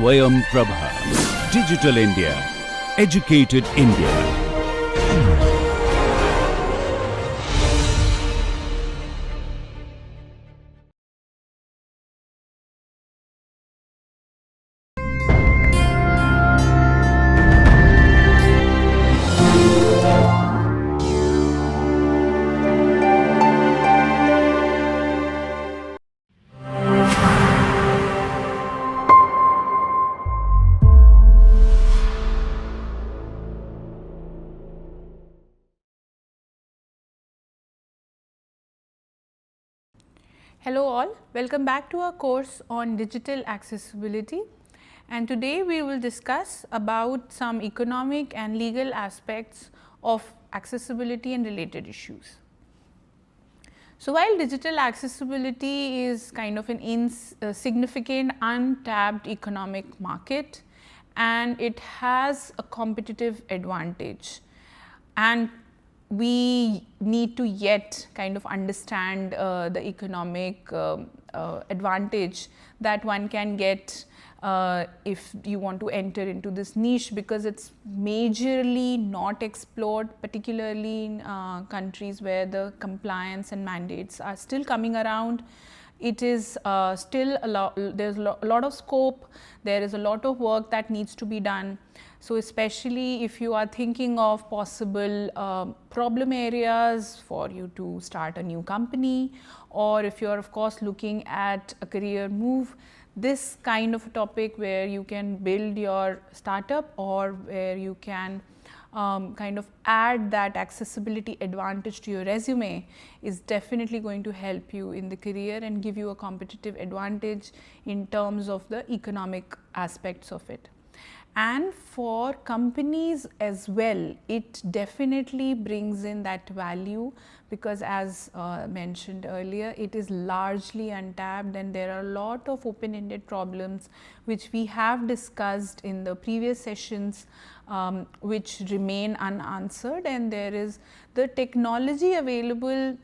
Swayam Prabha. Digital India. Educated India. Hello all, welcome back to our course on digital accessibility, and today we will discuss about some economic and legal aspects of accessibility and related issues. So, while digital accessibility is kind of an insignificant untapped economic market and it has a competitive advantage, and we need to yet kind of understand the economic advantage that one can get if you want to enter into this niche, because it's majorly not explored, particularly in countries where the compliance and mandates are still coming around. It is still there's a lot of scope, there is a lot of work that needs to be done. So, especially if you are thinking of possible problem areas for you to start a new company, or if you are of course looking at a career move, this kind of a topic where you can build your startup or where you can kind of add that accessibility advantage to your resume is definitely going to help you in the career and give you a competitive advantage in terms of the economic aspects of it. And for companies as well, it definitely brings in that value, because as mentioned earlier, it is largely untapped and there are a lot of open-ended problems which we have discussed in the previous sessions, which remain unanswered, and there is the technology available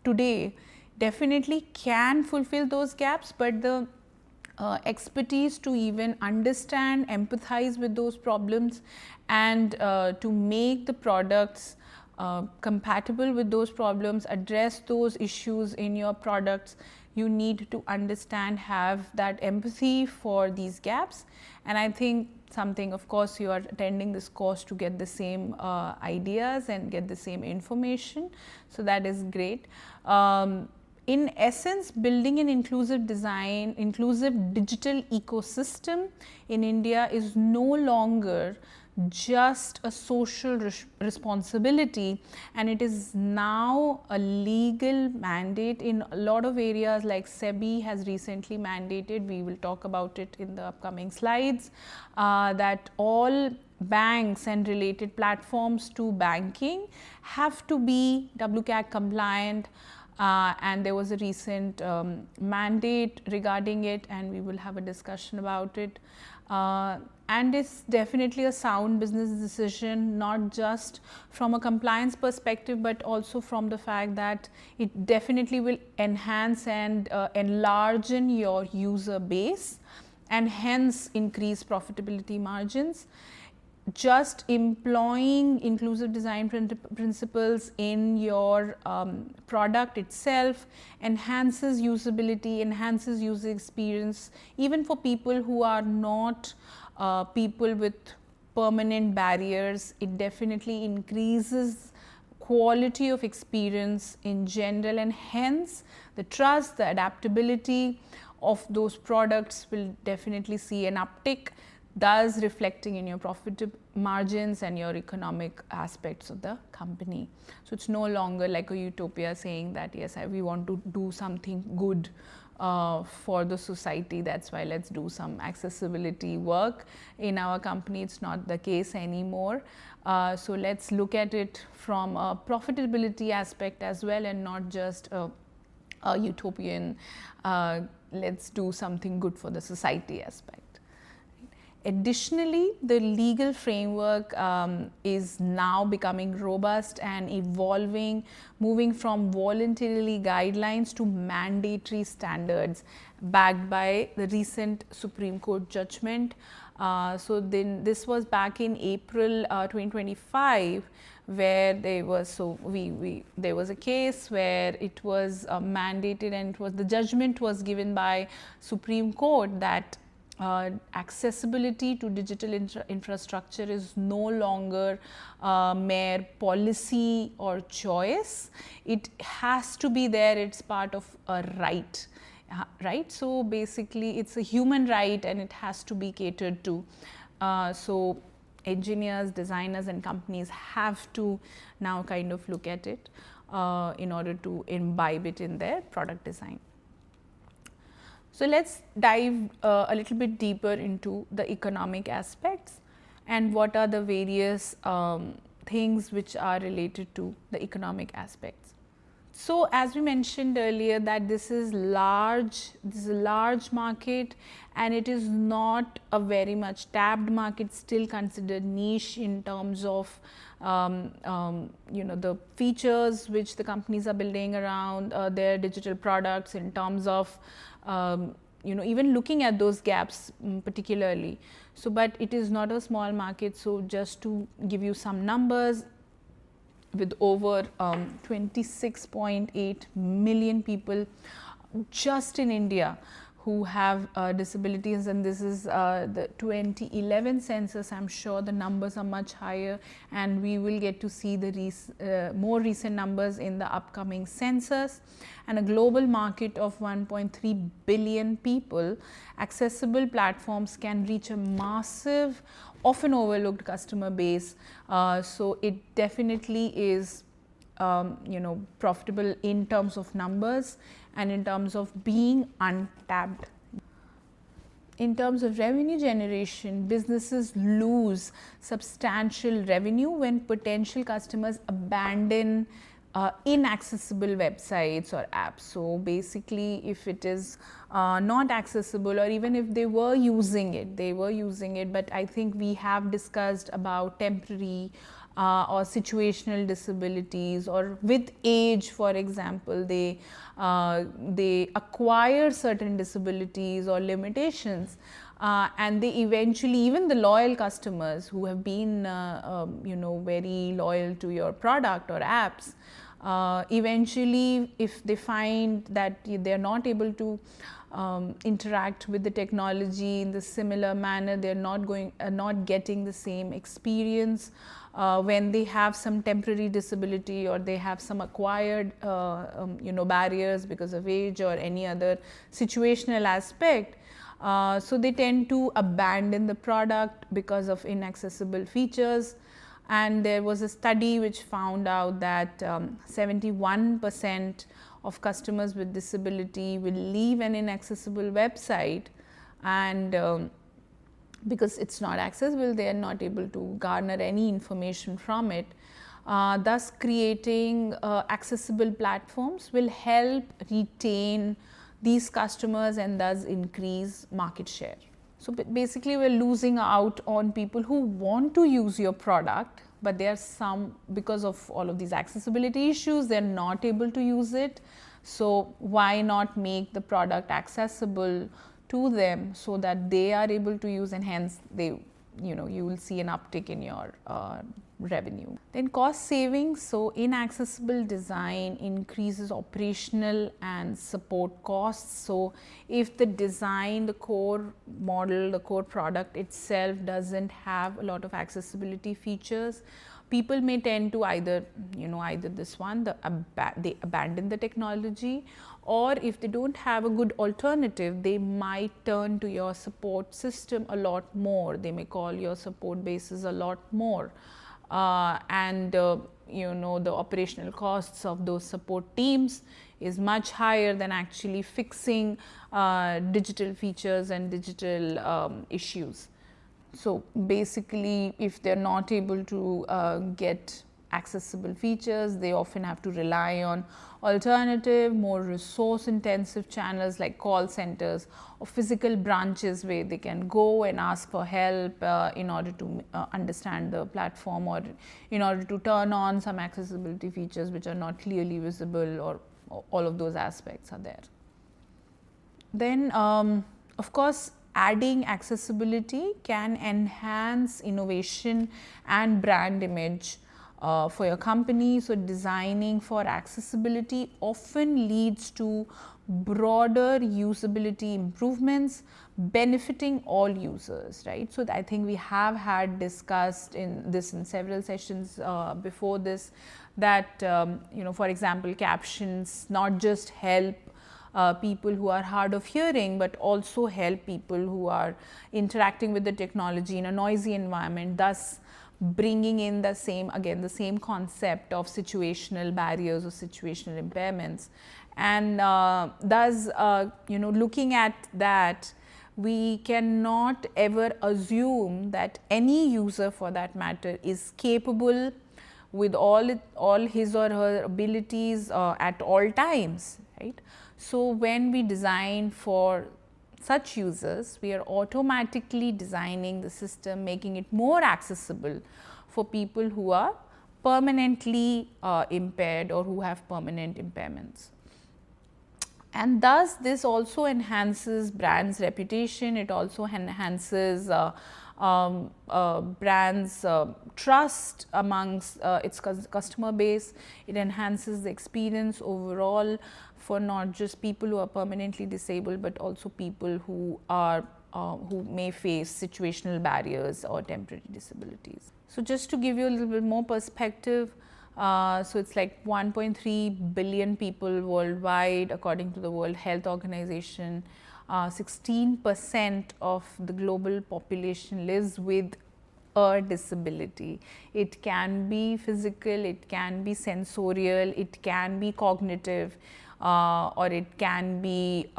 today definitely can fulfill those gaps, but the expertise to even understand, empathize with those problems, and to make the products compatible with those problems, address those issues in your products, you need to understand, have that empathy for these gaps. And I think something, of course, you are attending this course to get the same ideas and get the same information. So, that is great. In essence, building an inclusive design, inclusive digital ecosystem in India is no longer just a social responsibility, and it is now a legal mandate in a lot of areas. Like SEBI has recently mandated, we will talk about it in the upcoming slides, that all banks and related platforms to banking have to be WCAG compliant. And there was a recent mandate regarding it, and we will have a discussion about it. And it's definitely a sound business decision, not just from a compliance perspective, but also from the fact that it definitely will enhance and enlarge your user base and hence increase profitability margins. Just employing inclusive design principles in your product itself enhances usability, enhances user experience, even for people who are not people with permanent barriers. It definitely increases quality of experience in general, and hence the trust, the adaptability of those products will definitely see an uptick, thus reflecting in your profit margins and your economic aspects of the company. So, it's no longer like a utopia saying that yes, we want to do something good for the society, that's why let's do some accessibility work in our company. It's not the case anymore. So, let's look at it from a profitability aspect as well, and not just a utopian let's do something good for the society aspect. Additionally, the legal framework is now becoming robust and evolving, moving from voluntarily guidelines to mandatory standards backed by the recent Supreme Court judgment. So then this was back in April 2025, where there was there was a case where it was mandated, and the judgment was given by Supreme Court that accessibility to digital infrastructure is no longer mere policy or choice. It has to be there. It's part of a right. Right, so basically it's a human right and it has to be catered to. So engineers, designers and companies have to now kind of look at it in order to imbibe it in their product design. So let's dive a little bit deeper into the economic aspects and what are the various things which are related to the economic aspects. So as we mentioned earlier, that this is a large market, and it is not a very much tapped market, still considered niche in terms of the features which the companies are building around their digital products, in terms of even looking at those gaps particularly. So but it is not a small market. So just to give you some numbers, with over 26.8 million people just in India who have disabilities, and this is the 2011 census. I'm sure the numbers are much higher, and we will get to see the more recent numbers in the upcoming census. And a global market of 1.3 billion people, accessible platforms can reach a massive, often overlooked customer base. So it definitely is profitable in terms of numbers and in terms of being untapped. In terms of revenue generation, businesses lose substantial revenue when potential customers abandon inaccessible websites or apps. So basically, if it is not accessible, or even if they were using it, but I think we have discussed about temporary or situational disabilities, or with age, for example, they acquire certain disabilities or limitations, and they eventually, even the loyal customers who have been very loyal to your product or apps, eventually if they find that they are not able to interact with the technology in the similar manner, they are not getting the same experience when they have some temporary disability, or they have some acquired barriers because of age or any other situational aspect. So they tend to abandon the product because of inaccessible features. And there was a study which found out that 71% of customers with disability will leave an inaccessible website, and because it's not accessible, they are not able to garner any information from it. Thus, creating accessible platforms will help retain these customers and thus increase market share. So basically, we're losing out on people who want to use your product, but there are because of all of these accessibility issues, they're not able to use it. So why not make the product accessible to them so that they are able to use, and hence you will see an uptick in your revenue. Then cost savings. So inaccessible design increases operational and support costs. So if the design, the core model, the core product itself doesn't have a lot of accessibility features, people may tend to either they abandon the technology, or if they don't have a good alternative, they might turn to your support system a lot more. They may call your support bases a lot more. The operational costs of those support teams is much higher than actually fixing digital features and digital issues. So basically, if they're not able to get accessible features. They often have to rely on alternative, more resource intensive channels like call centers or physical branches where they can go and ask for help in order to understand the platform, or in order to turn on some accessibility features which are not clearly visible, or all of those aspects are there. Then of course, adding accessibility can enhance innovation and brand image for your company. So, designing for accessibility often leads to broader usability improvements benefiting all users, right. So, I think we have had discussed in several sessions before this, that for example, captions not just help people who are hard of hearing, but also help people who are interacting with the technology in a noisy environment, thus bringing in the same concept of situational barriers or situational impairments. And thus looking at that, we cannot ever assume that any user for that matter is capable with all his or her abilities at all times, right. So, when we design for such users, we are automatically designing the system, making it more accessible for people who are permanently impaired or who have permanent impairments. And thus, this also enhances brand's reputation. It also enhances brand's trust amongst its customer base. It enhances the experience overall for not just people who are permanently disabled, but also people who are who may face situational barriers or temporary disabilities. So, just to give you a little bit more perspective, so it's like 1.3 billion people worldwide according to the World Health Organization. 16% of the global population lives with a disability. It can be physical, it can be sensorial, it can be cognitive, or it can be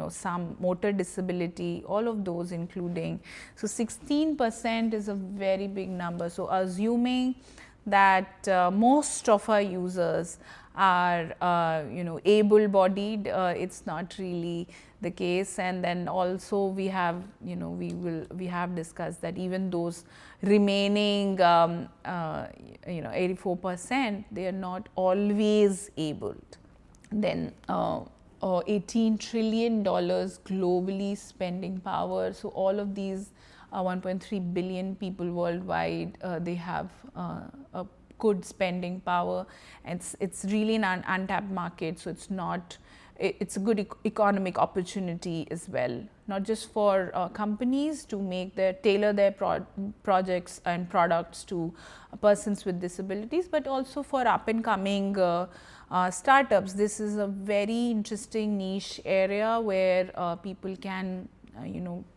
some motor disability, all of those including. So, 16% is a very big number. So, assuming that most of our users are able bodied, it's not really the case. And then also we have we have discussed that even those remaining 84%, they are not always abled. Then $18 trillion globally spending power. So, all of these 1.3 billion people worldwide, they have a good spending power. It's really an untapped market. So, it's a good economic opportunity as well, not just for companies to tailor their projects and products to persons with disabilities, but also for up and coming startups. This is a very interesting niche area where people can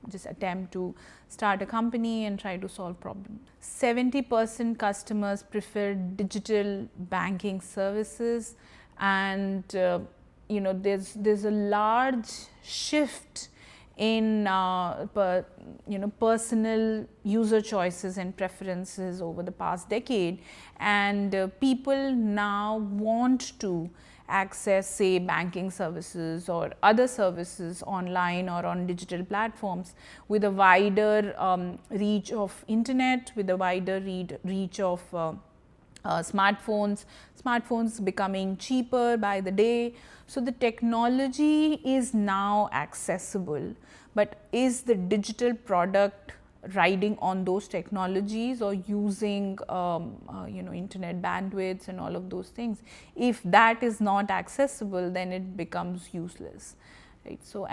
just attempt to start a company and try to solve problems. 70% customers prefer digital banking services, and there's a large shift in personal user choices and preferences over the past decade, and people now want to access, say, banking services or other services online or on digital platforms with a wider reach of internet, with a wider reach of smartphones becoming cheaper by the day. So, the technology is now accessible, but is the digital product riding on those technologies or using internet bandwidths and all of those things? If that is not accessible, then it becomes useless, right. So,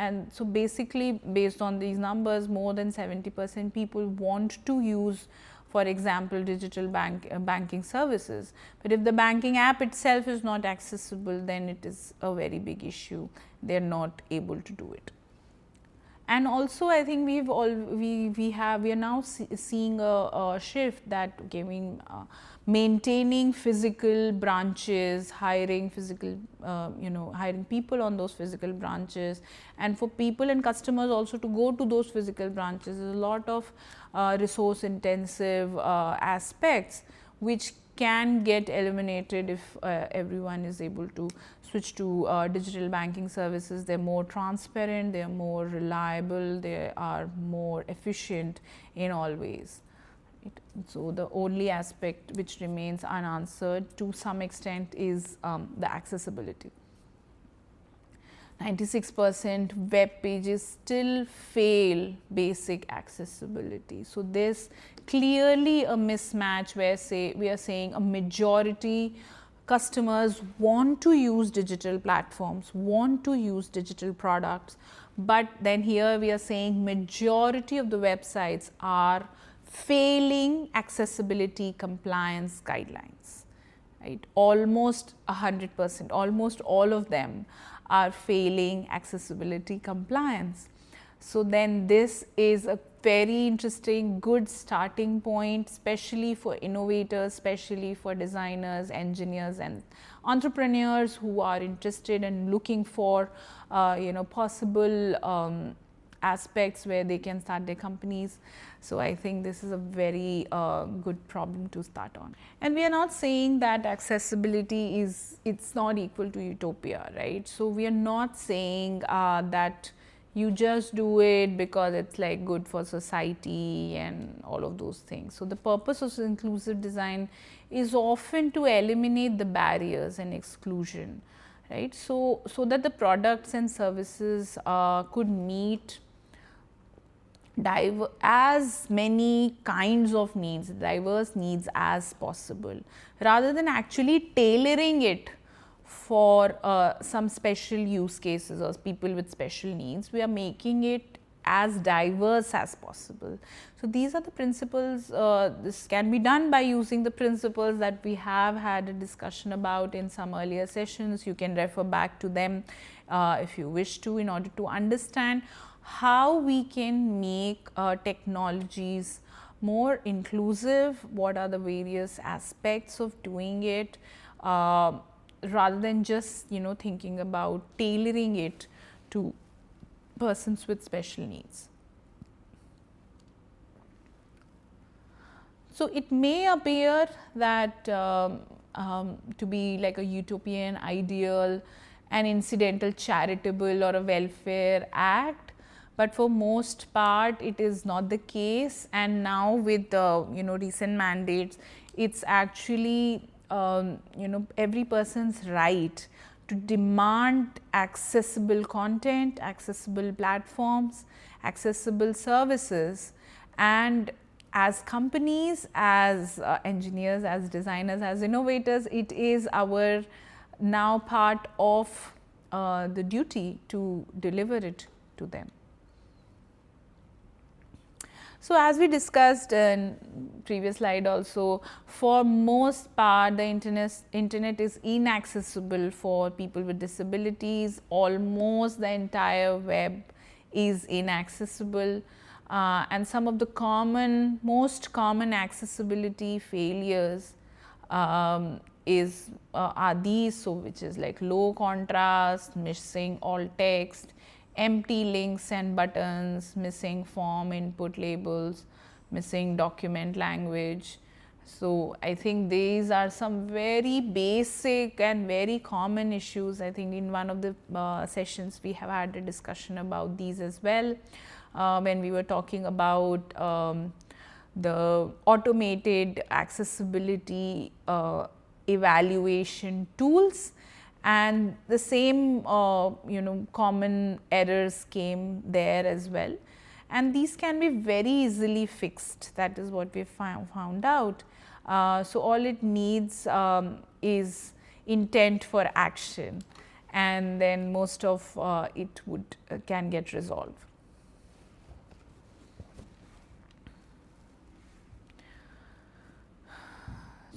basically based on these numbers, more than 70% people want to use, for example, digital banking services, but if the banking app itself is not accessible, then it is a very big issue. They are not able to do it. And also, I think we are now seeing a shift that maintaining physical branches, hiring people on those physical branches, and for people and customers also to go to those physical branches. There's a lot of resource intensive aspects which can get eliminated if everyone is able to switch to digital banking services. They're more transparent, they're more reliable, they are more efficient in all ways. So, the only aspect which remains unanswered to some extent is the accessibility. 96% web pages still fail basic accessibility. So, there's clearly a mismatch where we are saying a majority customers want to use digital platforms, want to use digital products, but then here we are saying majority of the websites are failing accessibility compliance guidelines, right? Almost 100%, almost all of them are failing accessibility compliance. So, then this is a very interesting good starting point, especially for innovators, especially for designers, engineers and entrepreneurs who are interested and looking for possible aspects where they can start their companies. So, I think this is a very good problem to start on. And we are not saying that accessibility it's not equal to utopia, right? So, we are not saying that you just do it because it's like good for society and all of those things. So, the purpose of inclusive design is often to eliminate the barriers and exclusion, right? So that the products and services could meet as many kinds of needs, diverse needs as possible, rather than actually tailoring it for some special use cases or people with special needs. We are making it as diverse as possible. So, these are the principles. This can be done by using the principles that we have had a discussion about in some earlier sessions. You can refer back to them if you wish to, in order to understand how we can make technologies more inclusive, what are the various aspects of doing it, rather than just thinking about tailoring it to persons with special needs. So, it may appear that to be like a utopian ideal, an incidental charitable or a welfare act, but for most part it is not the case. And now with recent mandates, it's actually every person's right to demand accessible content, accessible platforms, accessible services. And as companies, as engineers, as designers, as innovators, it is our now part of the duty to deliver it to them. So, as we discussed in previous slide also, for most part the internet is inaccessible for people with disabilities. Almost the entire web is inaccessible, and some of the most common accessibility failures are these. So, which is like low contrast, missing alt text, empty links and buttons, missing form input labels, missing document language. So, I think these are some very basic and very common issues. I think in one of the sessions we have had a discussion about these as well, when we were talking about the automated accessibility evaluation tools. And the same common errors came there as well, and these can be very easily fixed. That is what we found out. So, all it needs is intent for action, and then most of it can get resolved.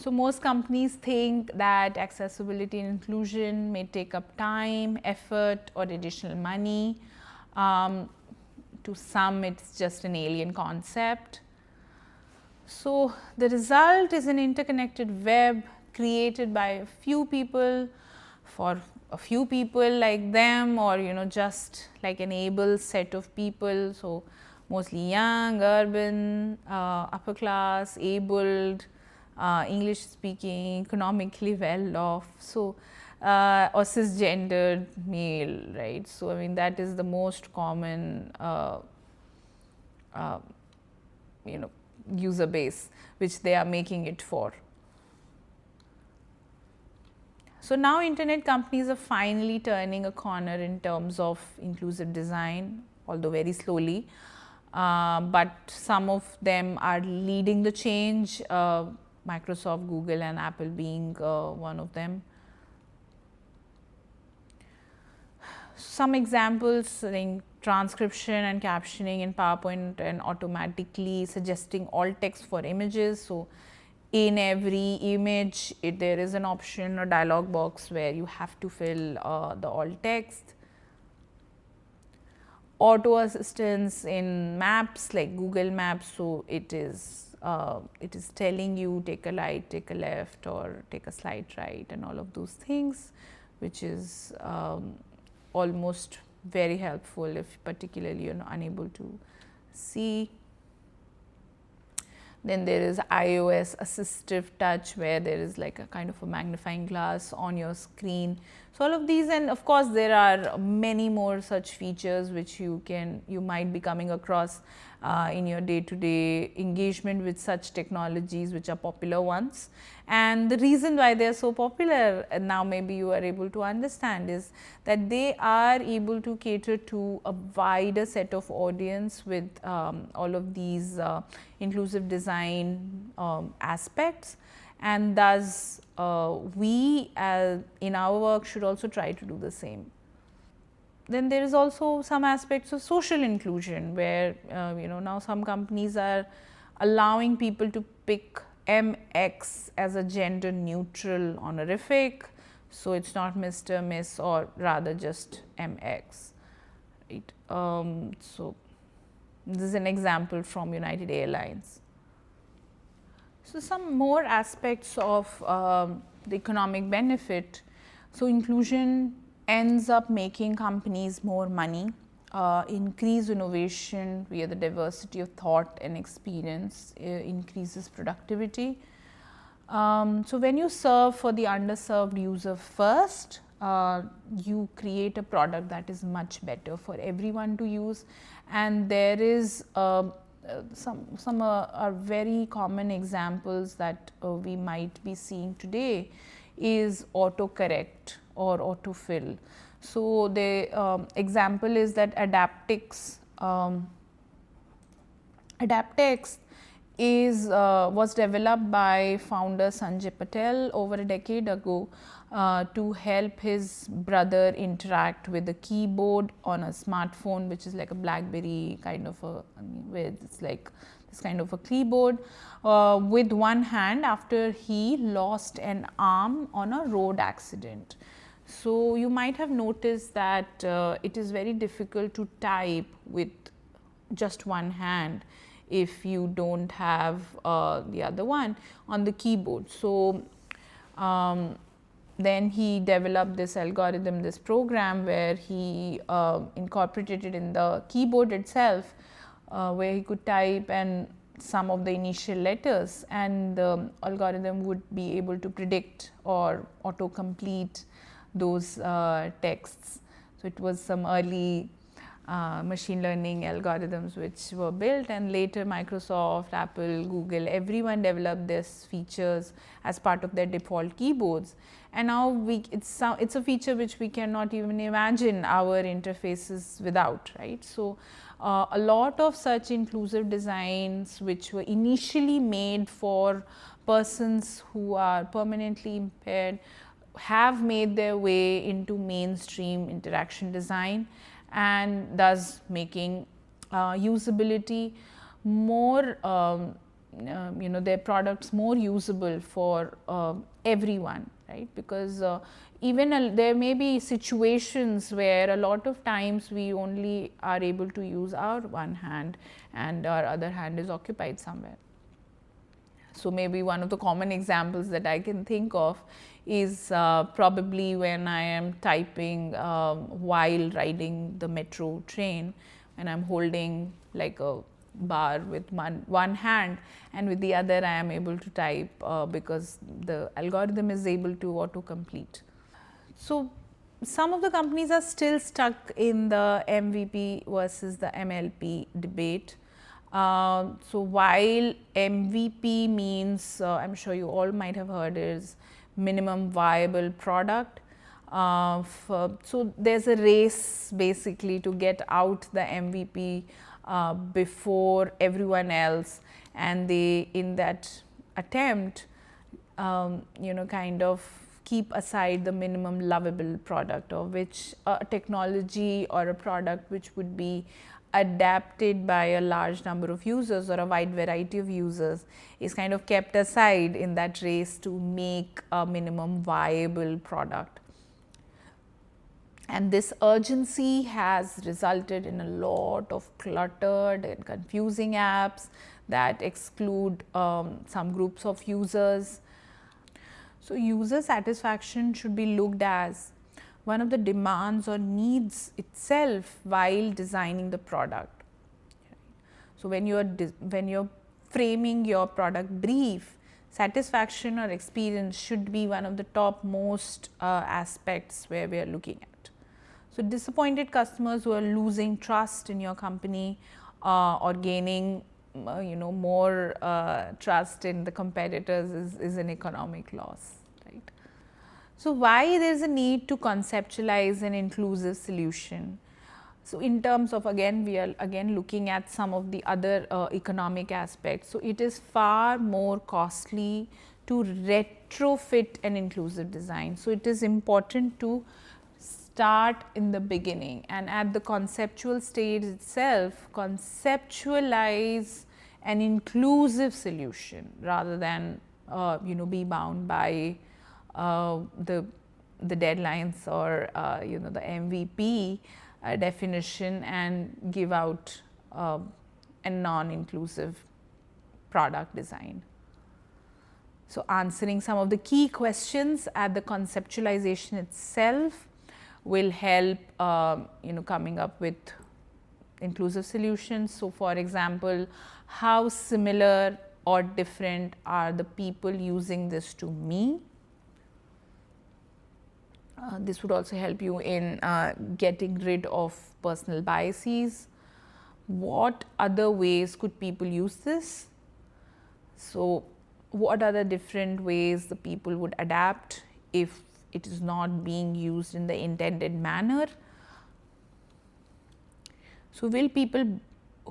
So, most companies think that accessibility and inclusion may take up time, effort or additional money. To some, it is just an alien concept. So, the result is an interconnected web created by a few people for a few people like them, or just like an able set of people. So, mostly young, urban, upper class, abled, English speaking, economically well off, so or cisgendered male, right. So, I mean, that is the most common user base which they are making it for. So, now internet companies are finally turning a corner in terms of inclusive design, although very slowly, but some of them are leading the change, Microsoft, Google and Apple being one of them. Some examples like transcription and captioning in PowerPoint and automatically suggesting alt text for images. So, in every image there is an option or dialog box where you have to fill the alt text. Auto assistance in maps like Google Maps, so it is telling you take a right, take a left or take a slight right and all of those things, which is almost very helpful if particularly you are unable to see. Then there is iOS assistive touch, where there is like a kind of a magnifying glass on your screen. So, all of these, and of course, there are many more such features which you might be coming across in your day-to-day engagement with such technologies, which are popular ones. And the reason why they are so popular, and now maybe you are able to understand, is that they are able to cater to a wider set of audience with all of these inclusive design aspects, and thus we in our work should also try to do the same. Then there is also some aspects of social inclusion, where now some companies are allowing people to pick MX as a gender neutral honorific. So, it is not Mr., Miss, or rather just MX, right. So, this is an example from United Airlines. So, some more aspects of the economic benefit. So, inclusion ends up making companies more money, increase innovation via the diversity of thought and experience, increases productivity. So, when you serve for the underserved user first, you create a product that is much better for everyone to use, and there is some are very common examples that we might be seeing today is autocorrect or autofill. So, the example is that Adaptex was developed by founder Sanjay Patel over a decade ago to help his brother interact with the keyboard on a smartphone, which is like a BlackBerry kind of a, it's like this kind of a keyboard with one hand after he lost an arm on a road accident. So, you might have noticed that it is very difficult to type with just one hand if you do not have the other one on the keyboard. So, then he developed this algorithm, this program, where he incorporated it in the keyboard itself, where he could type and some of the initial letters, and the algorithm would be able to predict or autocomplete those texts. So, it was some early machine learning algorithms which were built, and later Microsoft, Apple, Google, everyone developed these features as part of their default keyboards. And now it's a feature which we cannot even imagine our interfaces without, right. So, a lot of such inclusive designs which were initially made for persons who are permanently impaired have made their way into mainstream interaction design, and thus making usability more, their products more usable for everyone, right. Because even there may be situations where a lot of times we only are able to use our one hand and our other hand is occupied somewhere. So, maybe one of the common examples that I can think of is probably when I am typing while riding the metro train, and I am holding like a bar with one hand, and with the other I am able to type because the algorithm is able to auto-complete. So, some of the companies are still stuck in the MVP versus the MLP debate. So, while MVP means, I am sure you all might have heard, is minimum viable product. So, there is a race basically to get out the MVP before everyone else, and they, in that attempt, kind of keep aside the minimum lovable product, or which a technology or a product which would be adapted by a large number of users or a wide variety of users is kind of kept aside in that race to make a minimum viable product. And this urgency has resulted in a lot of cluttered and confusing apps that exclude some groups of users. So, user satisfaction should be looked as one of the demands or needs itself while designing the product. So, when you are framing your product brief, satisfaction or experience should be one of the topmost aspects where we are looking at. So, disappointed customers who are losing trust in your company or gaining more trust in the competitors is an economic loss. Right. So, why there is a need to conceptualize an inclusive solution? So, in terms of, again, we are again looking at some of the other economic aspects. So, it is far more costly to retrofit an inclusive design. So, it is important to start in the beginning, and at the conceptual stage itself conceptualize an inclusive solution rather than be bound by the deadlines or the MVP definition and give out a non-inclusive product design. So, answering some of the key questions at the conceptualization itself will help coming up with inclusive solutions. So, for example, how similar or different are the people using this to me? This would also help you in getting rid of personal biases. What other ways could people use this? So, what are the different ways the people would adapt if it is not being used in the intended manner? So, will people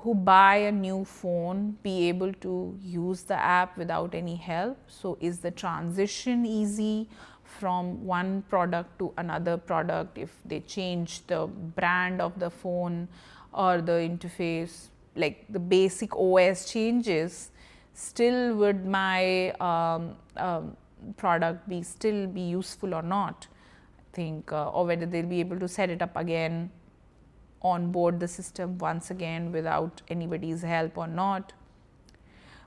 who buy a new phone be able to use the app without any help? So, is the transition easy from one product to another product if they change the brand of the phone or the interface, like the basic OS changes, still would my product still be useful or not? I think or whether they will be able to set it up again, on board the system once again without anybody's help or not.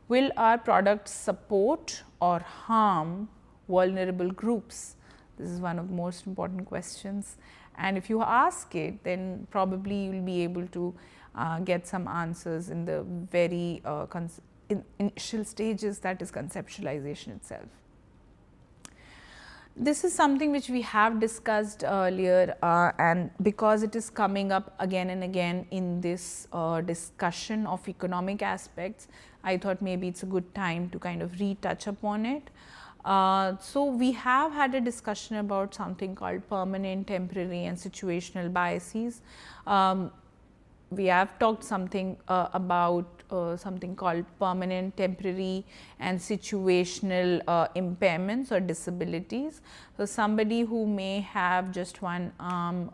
Will our product support or harm vulnerable groups? This is one of the most important questions, and if you ask it, then probably you will be able to get some answers in the very initial stages, that is conceptualization itself. This is something which we have discussed earlier, and because it is coming up again and again in this discussion of economic aspects, I thought maybe it's a good time to kind of retouch upon it. So, we have had a discussion about something called permanent, temporary and situational biases. We have talked something about something called permanent, temporary and situational impairments or disabilities. So, somebody who may have just one arm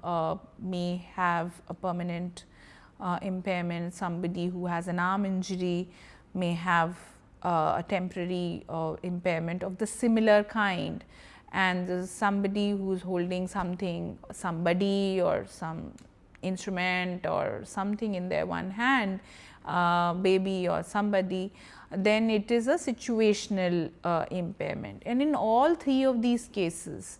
may have a permanent impairment, somebody who has an arm injury may have a temporary impairment of the similar kind, and somebody who is holding something, somebody or some instrument or something in their one hand, baby or somebody, then it is a situational impairment. And in all three of these cases,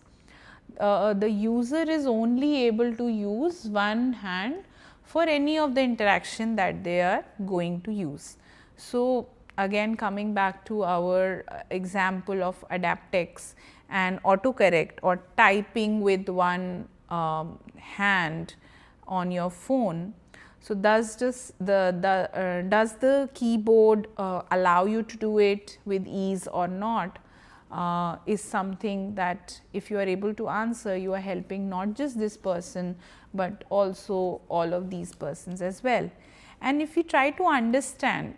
the user is only able to use one hand for any of the interaction that they are going to use. So, again coming back to our example of Adaptex and autocorrect or typing with one hand on your phone. So, does the keyboard allow you to do it with ease or not, is something that if you are able to answer, you are helping not just this person, but also all of these persons as well. And if we try to understand,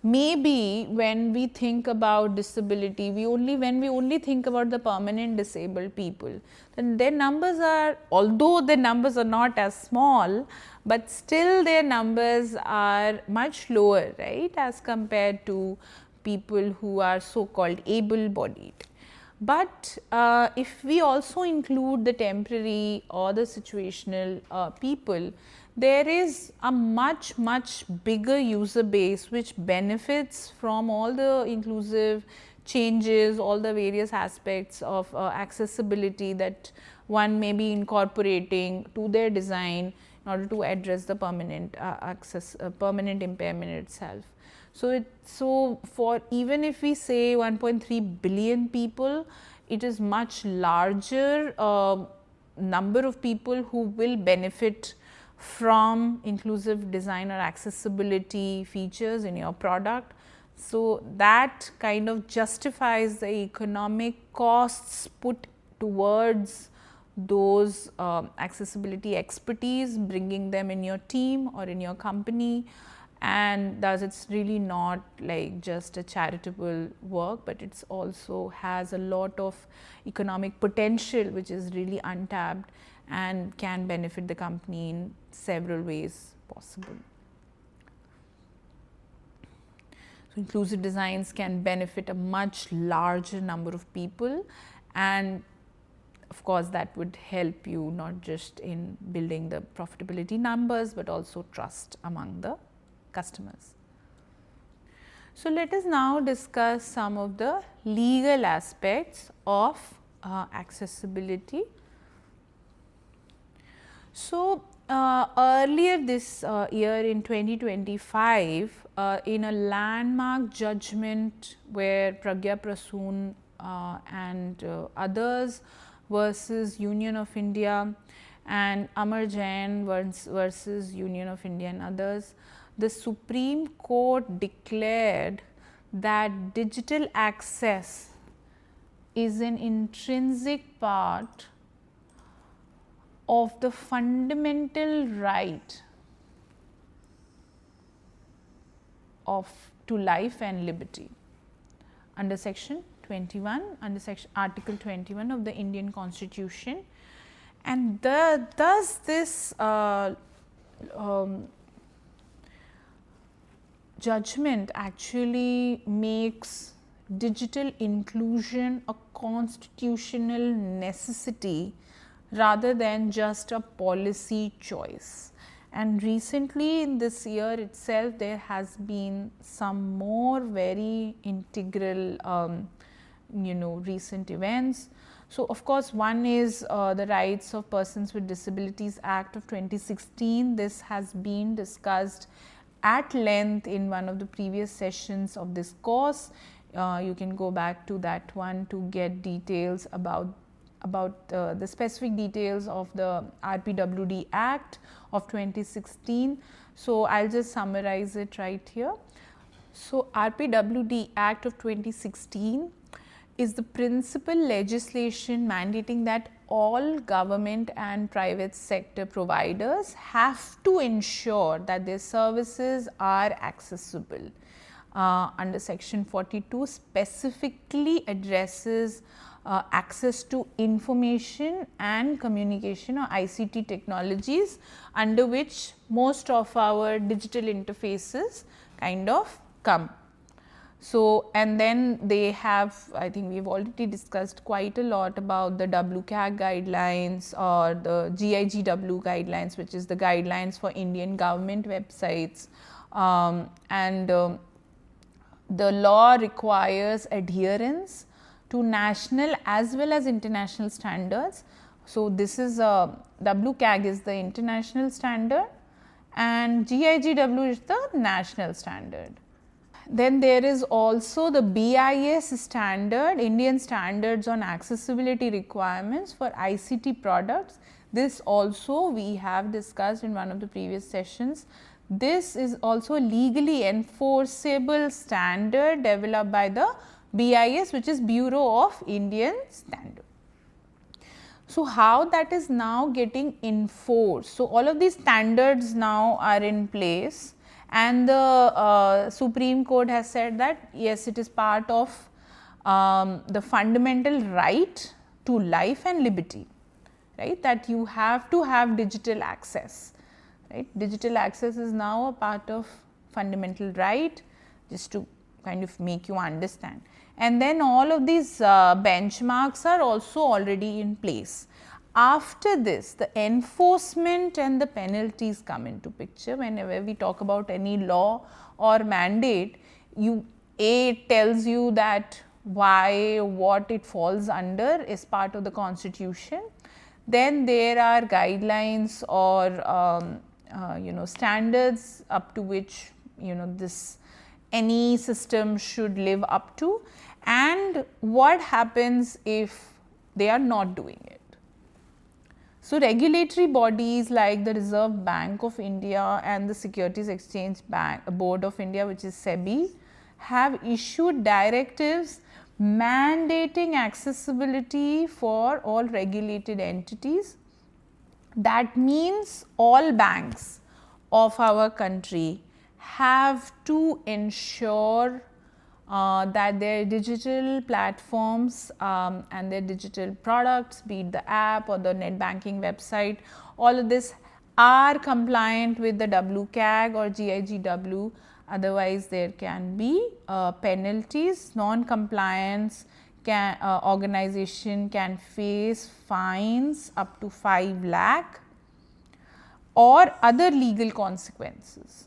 maybe when we think about disability, when we only think about the permanent disabled people, then their numbers are, although their numbers are not as small, but still their numbers are much lower, right, as compared to people who are so called able bodied. But if we also include the temporary or the situational people, there is a much bigger user base which benefits from all the inclusive changes, all the various aspects of accessibility that one may be incorporating to their design in order to address the permanent permanent impairment itself. So, for even if we say 1.3 billion people, it is much larger number of people who will benefit from inclusive design or accessibility features in your product. So, that kind of justifies the economic costs put towards those accessibility expertise, bringing them in your team or in your company. And thus it's really not like just a charitable work, but it's also has a lot of economic potential which is really untapped and can benefit the company in several ways possible. So, inclusive designs can benefit a much larger number of people, and of course, that would help you not just in building the profitability numbers, but also trust among the customers. So, let us now discuss some of the legal aspects of accessibility. So, earlier this year in 2025, in a landmark judgment where Pragya Prasoon and others versus Union of India and Amar Jain versus Union of India and others, the Supreme Court declared that digital access is an intrinsic part of the fundamental right to life and liberty under section 21, under article 21 of the Indian Constitution. And thus this judgment actually makes digital inclusion a constitutional necessity rather than just a policy choice. And recently in this year itself, there has been some more very integral recent events. So, of course, one is the Rights of Persons with Disabilities Act of 2016. This has been discussed at length in one of the previous sessions of this course. You can go back to that one to get details about the specific details of the RPWD Act of 2016. So, I will just summarize it right here. So, RPWD Act of 2016 is the principal legislation mandating that all government and private sector providers have to ensure that their services are accessible. Under section 42 specifically addresses access to information and communication or ICT technologies, under which most of our digital interfaces kind of come. So, and then they have, I think we have already discussed quite a lot about the WCAG guidelines or the GIGW guidelines, which is the guidelines for Indian government websites, and the law requires adherence to national as well as international standards So, this is WCAG is the international standard and GIGW is the national standard. Then there is also the BIS standard, Indian Standards on Accessibility Requirements for ICT Products. This also we have discussed in one of the previous sessions. This is also a legally enforceable standard developed by the BIS, which is Bureau of Indian Standards. So, how that is now getting enforced? So, all of these standards now are in place and the Supreme Court has said that yes, it is part of the fundamental right to life and liberty, right, that you have to have digital access, right. Digital access is now a part of fundamental right, just to kind of make you understand. And then all of these benchmarks are also already in place. After this, the enforcement and the penalties come into picture. Whenever we talk about any law or mandate, it tells you that why, what it falls under is part of the constitution. Then there are guidelines or standards up to which this any system should live up to, and what happens if they are not doing it. So, regulatory bodies like the Reserve Bank of India and the Securities Exchange Board of India, which is SEBI, have issued directives mandating accessibility for all regulated entities. That means all banks of our country have to ensure that their digital platforms and their digital products, be it the app or the net banking website, all of this are compliant with the WCAG or GIGW. Otherwise, there can be penalties. Non-compliance organization can face fines up to 5 lakh or other legal consequences.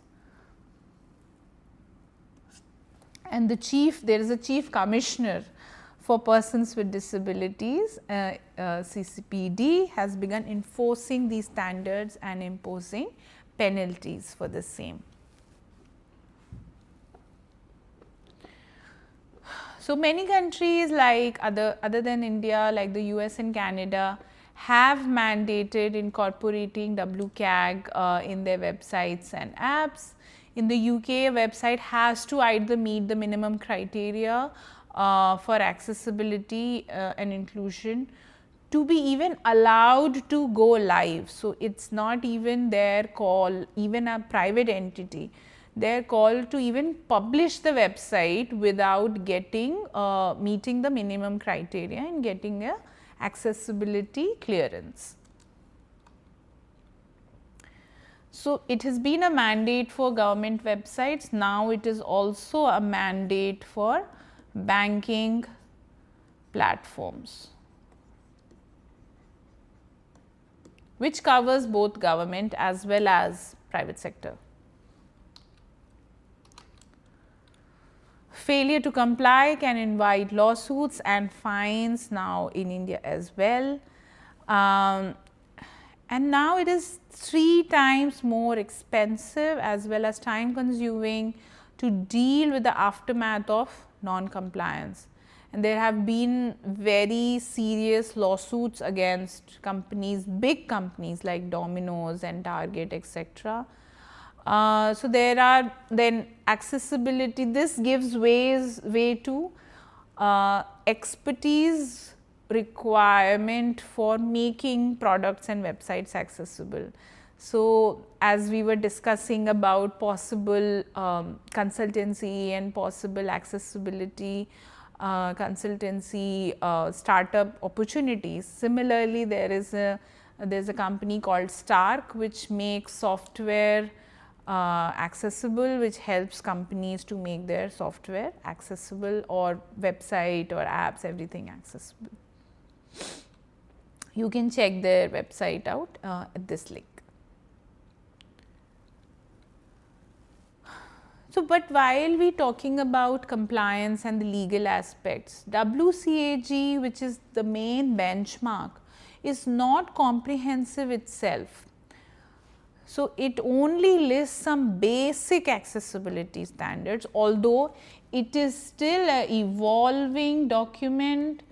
And there is a chief commissioner for persons with disabilities, CCPD has begun enforcing these standards and imposing penalties for the same. So, many countries like other than India, like the US and Canada, have mandated incorporating WCAG in their websites and apps. In the UK, a website has to either meet the minimum criteria for accessibility and inclusion to be even allowed to go live. So, it is not even their call, even a private entity, their call to even publish the website without getting meeting the minimum criteria and getting a accessibility clearance. So, it has been a mandate for government websites, now it is also a mandate for banking platforms, which covers both government as well as private sector. Failure to comply can invite lawsuits and fines now in India as well. And now it is 3 times more expensive as well as time consuming to deal with the aftermath of non-compliance. And there have been very serious lawsuits against companies, big companies like Domino's and Target, etc. So, there are then accessibility, this gives way to expertise requirement for making products and websites accessible. So, as we were discussing about possible consultancy and possible accessibility consultancy startup opportunities, similarly there is a company called Stark which makes software accessible, which helps companies to make their software accessible or website or apps, everything accessible. You can check their website out at this link. So, but while we talking about compliance and the legal aspects, WCAG, which is the main benchmark, is not comprehensive itself. So, it only lists some basic accessibility standards, although it is still an evolving document.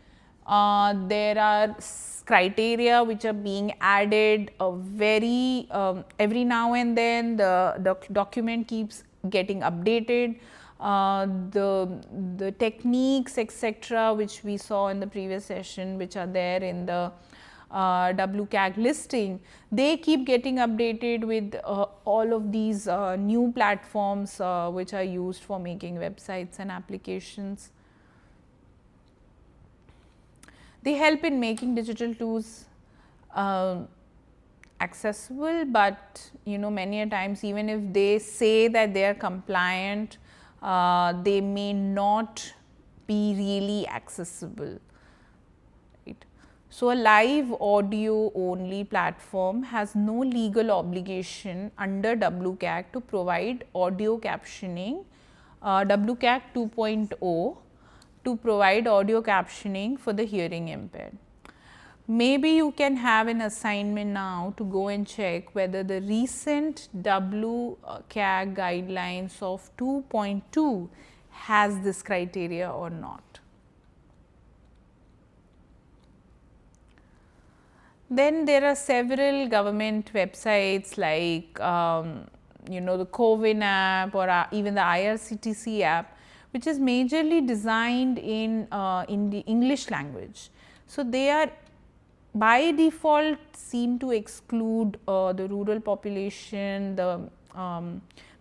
There are criteria which are being added every now and then. The document keeps getting updated. The techniques etc., which we saw in the previous session, which are there in the WCAG listing, they keep getting updated with all of these new platforms which are used for making websites and applications. They help in making digital tools accessible, but many a times, even if they say that they are compliant, they may not be really accessible. So, a live audio only platform has no legal obligation under WCAG to provide audio captioning, WCAG 2.0, to provide audio captioning for the hearing impaired. Maybe you can have an assignment now to go and check whether the recent WCAG guidelines of 2.2 has this criteria or not. Then there are several government websites like the CoWIN app or even the IRCTC app, which is majorly designed in the English language. So, they are by default seem to exclude the rural population, the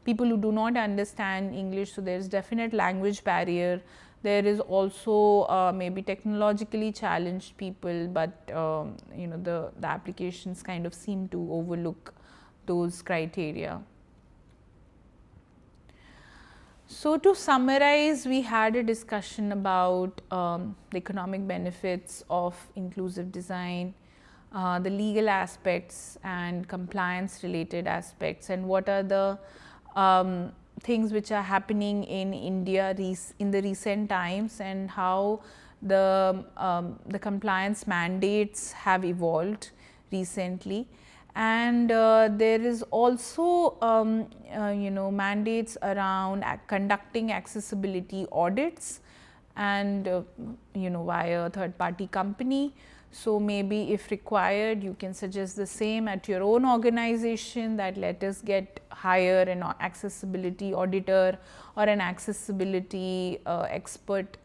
people who do not understand English. So, there is definite language barrier. There is also maybe technologically challenged people, but the applications kind of seem to overlook those criteria. So, to summarize, we had a discussion about the economic benefits of inclusive design, the legal aspects and compliance related aspects, and what are the things which are happening in India in the recent times, and how the compliance mandates have evolved recently. And there is also mandates around conducting accessibility audits and via a third party company. So, maybe if required, you can suggest the same at your own organization, that let us hire an accessibility auditor or an accessibility expert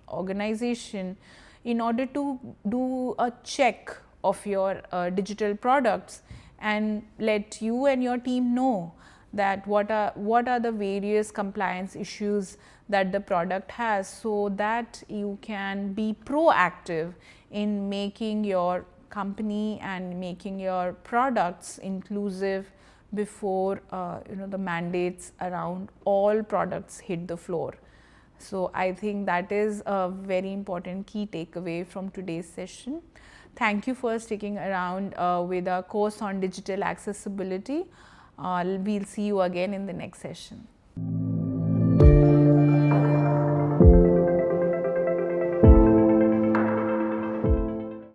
organization in order to do a check of your digital products and let you and your team know that what are the various compliance issues that the product has, so that you can be proactive in making your company and making your products inclusive before the mandates around all products hit the floor. So, I think that is a very important key takeaway from today's session. Thank you for sticking around with our course on digital accessibility. We will see you again in the next session.